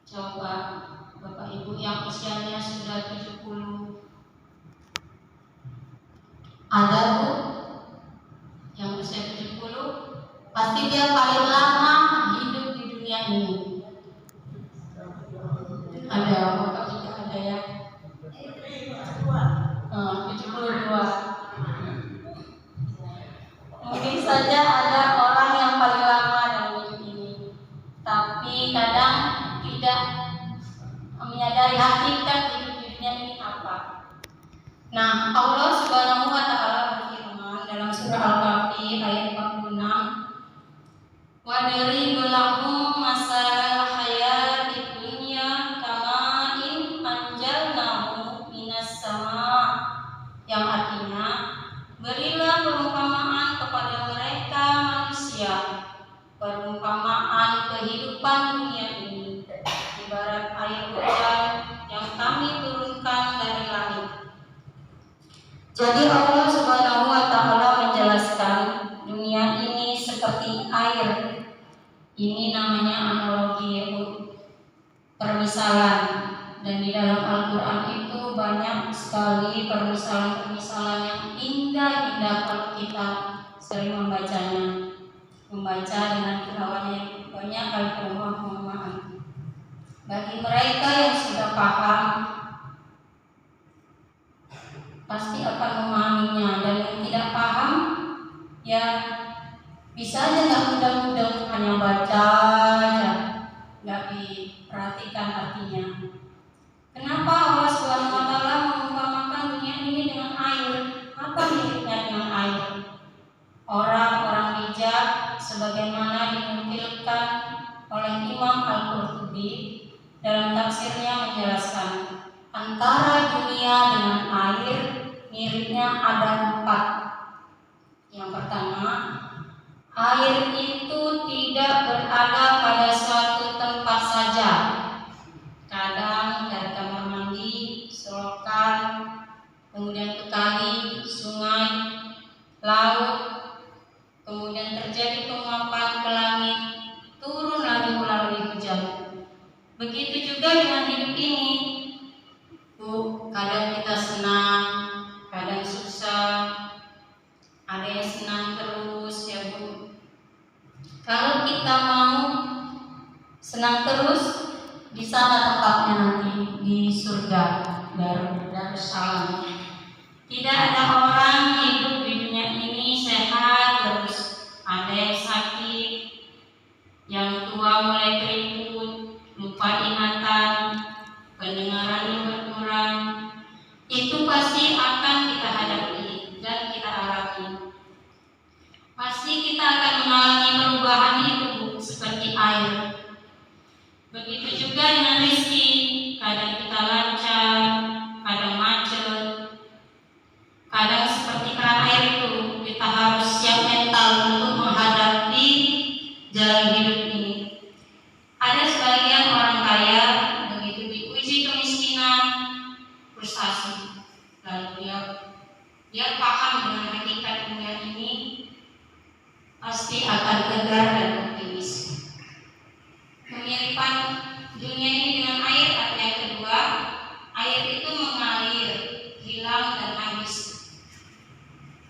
Coba Bapak Ibu yang usianya sudah 70, ada Bu yang usia 70, pasti dia paling lama hidup di dunia ini. Ada Bapak juga ada ya. 72. Mungkin saja ada orang yang paling lama dalam hidup ini, tapi kadang tidak menyadari hakikat hidup di dunia ini apa. Nah, Allah Subhanahu wa taala berfirman dalam surah Al-Kahfi ayat 46, "Wadribu lahum masalal hayatid dunya kama'in anjalnahu minas sama'," yang artinya, berilah perumpamaan kepada mereka manusia, perumpamaan kehidupan dunia ini, ibarat air hujan yang kami turunkan dari langit. Jadi Allah Subhanahu wa taala menjelaskan dunia ini seperti air. Ini namanya analogi, permisalan. Dan di dalam Al-Qur'an itu banyak sekali permisalan-permisalan yang indah-indah kalau kita sering membacanya. Membaca dengan tilawahnya yang banyak kali perumpamaan. Bagi mereka yang sudah paham pasti akan memahaminya, dan yang tidak paham ya bisa aja nggak mudah-mudah hanya baca aja, nggak diperhatikan artinya. Kenapa Allah Subhanahu wa taala mengumpamakan dunia ini dengan air? Apa miripnya dengan air? Orang-orang bijak sebagaimana dinukilkan oleh Imam Al-Qurtubi dalam tafsirnya menjelaskan, antara dunia dengan air miripnya ada 4. Yang pertama, air itu tidak berada pada suatu tempat saja. Kadang dari kamar mandi, selokan, kemudian ke kali, sungai, laut, kemudian terjadi penguapan ke langit, turun lagi melalui hujan. Begitu juga dengan hidup ini. Bu, kadang kita senang, kadang susah, ada yang senang terus ya Bu. Kalau kita mau senang terus, di sana tempatnya nanti di surga, Darussalam. Tidak ada orang hidup di dunia ini sehat terus. Ada yang sakit, yang tua mulai keriput, lupa ingatan, pendengarannya berkurang. Itu pasti akan kita hadapi dan kita alami. Pasti kita akan mengalami perubahan itu seperti air. Begitu juga dengan rezeki, kadang kita lancar, kadang macet, kadang seperti keran air itu kita harus siap mental untuk menghadapi jalan hidup ini. Ada sebagian orang kaya begitu diuji kemiskinan, frustasi, lalu dia paham dengan hakikat dunia ini, pasti akan tegar dan optimis. Kemiripan dunia ini dengan air artinya kedua, air itu mengalir, hilang dan habis.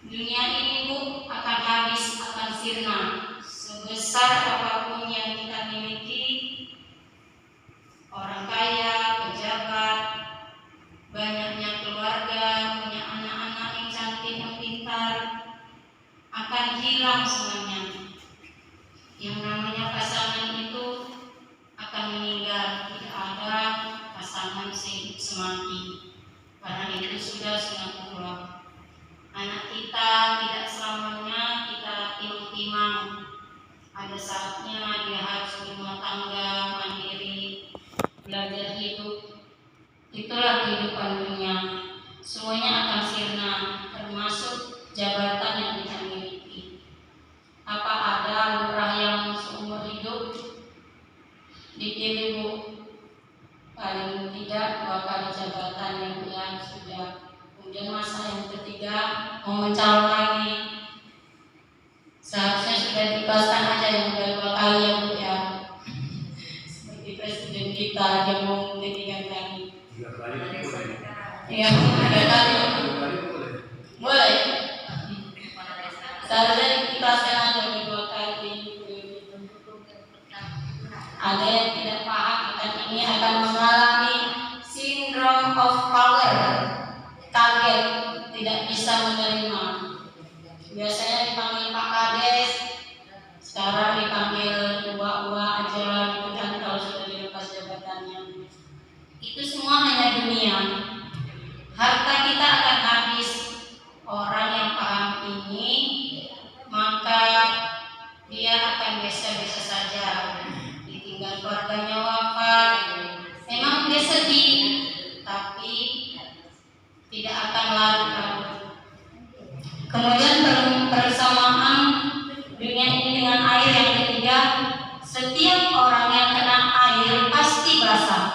Dunia ini Bu akan habis, akan sirna. Sebesar apapun yang kita miliki, orang kaya, pejabat, banyaknya keluarga, punya anak-anak yang cantik, yang pintar, akan hilang semuanya. Yang namanya pasangan itu akan meninggal, tidak ada pasangan semati, karena itu sudah sunatullah. Anak kita tidak selamanya kita timang-timang. Ada saatnya dia harus berumah tangga, mandiri, belajar hidup. Itulah kehidupan dunia. Semuanya akan sirna, termasuk jabatan yang kita miliki. Apa ada lurah yang seumur hidup dipilih Bu? Paling tidak 2 kali jabatan yang dia sudah. Kemudian masa yang ketiga mau mencalon lagi. Seharusnya sudah dibebaskan aja yang udah 2 kali ya Bu ya. Seperti Presiden kita yang mau ketiga kali. 3 kali boleh. Iya, 3 kali. Boleh. Boleh. Seharusnya diikhlaskan aja 2 kali. Ada yang tidak paham akan ini akan mengalami syndrome of failure, kaget, tidak bisa menerima. Biasanya dipanggil Pak Kades, sekarang dipanggil Uwa aja gitu kan kalau sudah dilepas jabatannya. Itu semua hanya dunia. Harta kita akan habis. Orang yang paham ini maka dia akan biasa-biasa saja. Ditinggal keluarganya wafat, memang dia sedih, tapi tidak akan larut. Kemudian bersamaan dunia ini dengan air yang ketiga, setiap orang yang kena air pasti basah.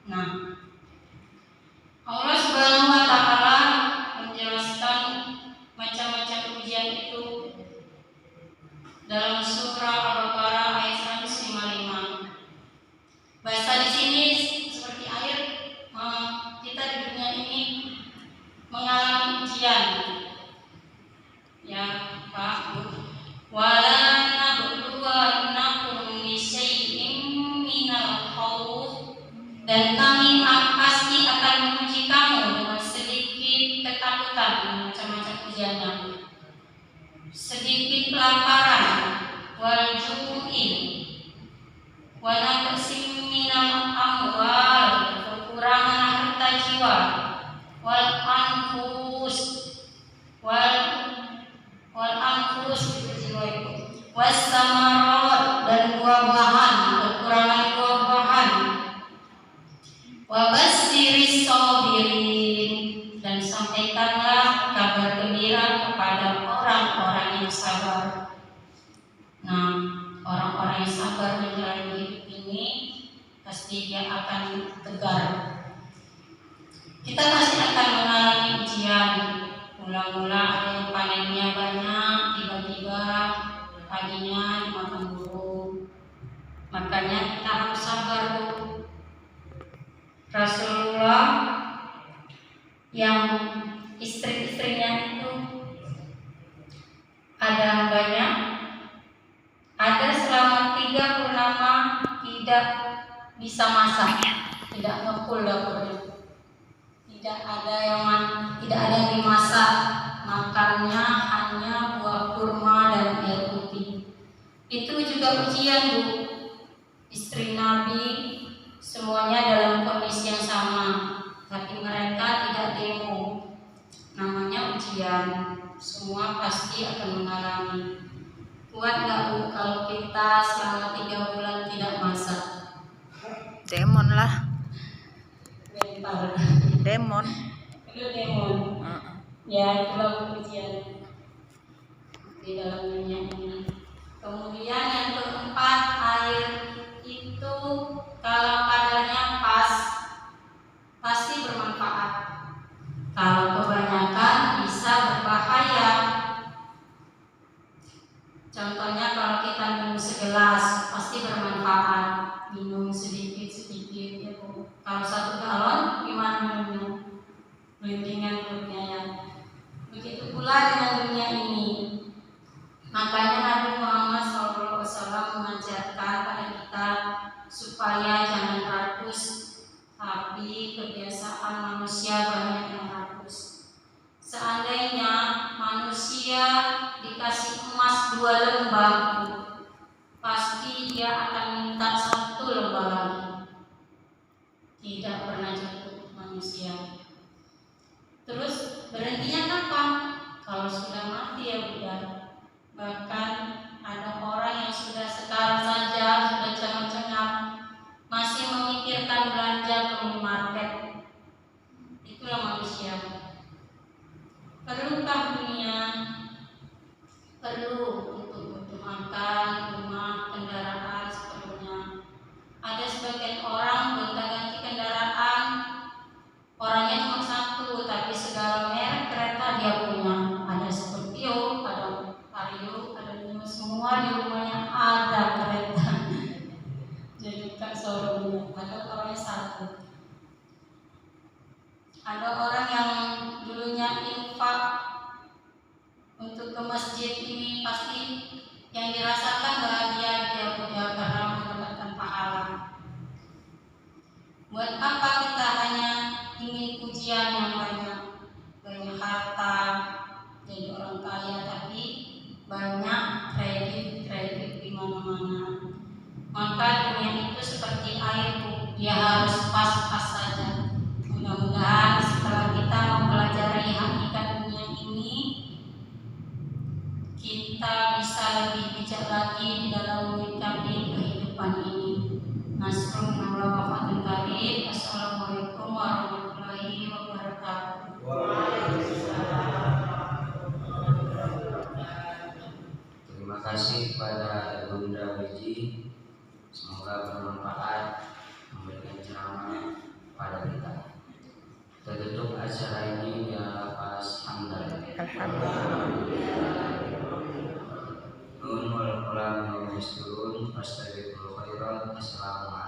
Nah, Allah Subhanahu wa Ta'ala menjelaskan macam-macam ujian itu dalam surah Al-Baqarah ayat 155. Bahasa di sini seperti air, kita di dunia ini mengalami ujian. Ya, Pak. Wala nabluwannakum bisyai'in minal khauf, dan kami pasti akan menguji kamu dengan sedikit ketakutan, macam-macam ujiannya. Sedikit kelaparan, wal ju'in, wa naqsim minal amwal, kekurangan harta jiwa, wal anfus, wassamarat, dan buah-buahan, kekurangan buah-buahan, wabassiris sabirin, dan sampaikanlah kabar gembira kepada orang-orang yang sabar. Nah, orang-orang yang sabar menjalani hidup ini pasti dia akan tegar. Kita pasti akan mengalami ujian. Mula-mula ada yang panennya banyak, tiba-tiba paginya dimakan burung. Makanya kita harus sabar, Bu. Rasulullah yang istri-istrinya itu ada banyak, ada selama 3 purnama tidak bisa masak, tidak ngepul dapurnya. Tidak ada yang dimasak, makannya hanya buah kurma dan air putih. Itu juga ujian, Bu. Istri Nabi semuanya dalam kondisi yang sama, tapi mereka tidak demo. Namanya ujian. Semua pasti akan mengalami. Kuat nggak, Bu, kalau kita selama 3 bulan tidak masak? Demon lah. Bentar. Demon. Itu demon. Ya, itulah ujian di dalam dunia ini. Kemudian yang keempat, air itu kalau kadarnya pas pasti bermanfaat. Kalau kebanyakan bisa berbahaya. Contohnya kalau kita minum segelas pasti bermanfaat. Minum sedikit-sedikit ya, Bu. Kalau 1 galon gimana minumnya? Melintingan perutnya ya. Begitu pula dengan dunia ini. Makanya Nabi Muhammad SAW mengajarkan pada kita supaya jangan rakus, tapi kebiasaan manusia banyak yang rakus. Seandainya manusia dikasih emas 2 lembar, pasti dia akan minta 1 lembar lagi. Tidak pernah cukup manusia. Terus berhentinya kapan? Kalau sudah mati ya, Bu. Bahkan ada orang yang sudah sekarang saja sudah cengar-cengar masih memikirkan belanja ke minimarket. Itulah manusia. Perlukah dunia? Perlu untuk makan, rumah, kendaraan seperlunya. Ada sebagian orang gonta-ganti kendaraan, orangnya cuma 1, tapi segala merek kereta dia punya. Ada Scorpio, ada Vario, ada memberikan seluruh dunia. Ada orangnya satu. Ada orang yang dulunya infak untuk ke masjid ini, pasti yang dirasakan bahagia dia karena mendapatkan pahala. Buat apa kita hanya ingin pujian yang banyak harta, jadi orang kaya, tapi banyak kredit di mana-mana. Maka dunia itu seperti air, dia harus pas-pas saja. Mudah-mudahan setelah kita mempelajari hakikat dunia ini, kita bisa lebih bijak lagi di dalam menyikapi kehidupan ini. Assalamualaikum warahmatullahi wabarakatuh. Terima kasih kepada Bunda Wiji, semoga bermanfaat memberikan ceramah pada kita. Kita tutup acara ini dengan lafaz hamdalah. Nun wal qalam wa yasturun, astagfirullah khairan. Assalamualaikum.